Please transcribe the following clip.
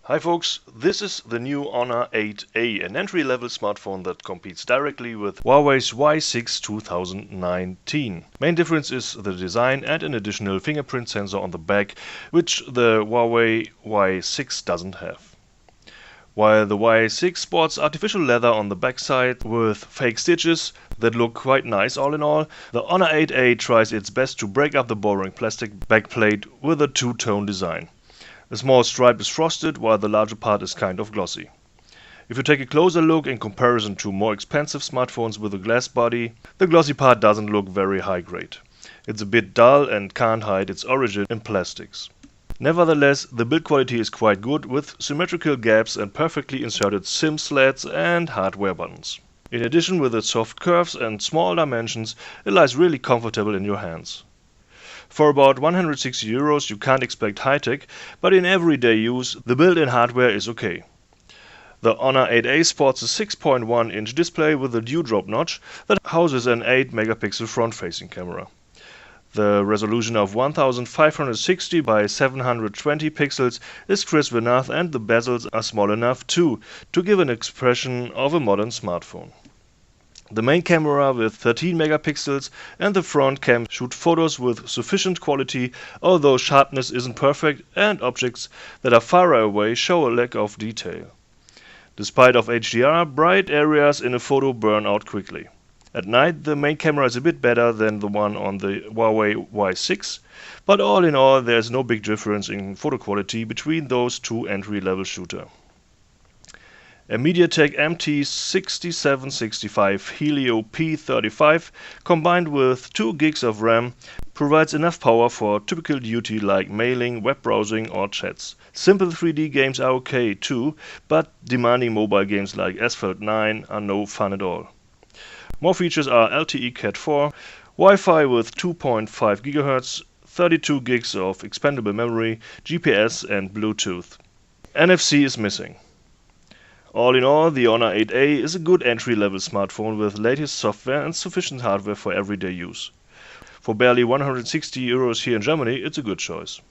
Hi folks, this is the new Honor 8A, an entry-level smartphone that competes directly with Huawei's Y6 2019. Main difference is the design and an additional fingerprint sensor on the back, which the Huawei Y6 doesn't have. While the Y6 sports artificial leather on the backside with fake stitches that look quite nice all in all, the Honor 8A tries its best to break up the boring plastic backplate with a two-tone design. The small stripe is frosted, while the larger part is kind of glossy. If you take a closer look in comparison to more expensive smartphones with a glass body, the glossy part doesn't look very high grade. It's a bit dull and can't hide its origin in plastics. Nevertheless, the build quality is quite good, with symmetrical gaps and perfectly inserted SIM slats and hardware buttons. In addition, with its soft curves and small dimensions, it lies really comfortable in your hands. For about 160 euros you can't expect high-tech, but in everyday use the built-in hardware is okay. The Honor 8A sports a 6.1-inch display with a dewdrop notch that houses an 8-megapixel front-facing camera. The resolution of 1560 by 720 pixels is crisp enough, and the bezels are small enough too to give an expression of a modern smartphone. The main camera with 13 megapixels and the front cam shoot photos with sufficient quality, although sharpness isn't perfect and objects that are far away show a lack of detail. Despite of HDR, bright areas in a photo burn out quickly. At night the main camera is a bit better than the one on the Huawei Y6, but all in all there is no big difference in photo quality between those two entry-level shooters. A MediaTek MT6765 Helio P35 combined with 2 gigs of RAM provides enough power for typical duty like mailing, web browsing or chats. Simple 3D games are okay too, but demanding mobile games like Asphalt 9 are no fun at all. More features are LTE Cat 4, Wi-Fi with 2.5 GHz, 32 gigs of expandable memory, GPS and Bluetooth. NFC is missing. All in all, the Honor 8A is a good entry-level smartphone with latest software and sufficient hardware for everyday use. For barely 160 euros here in Germany, it's a good choice.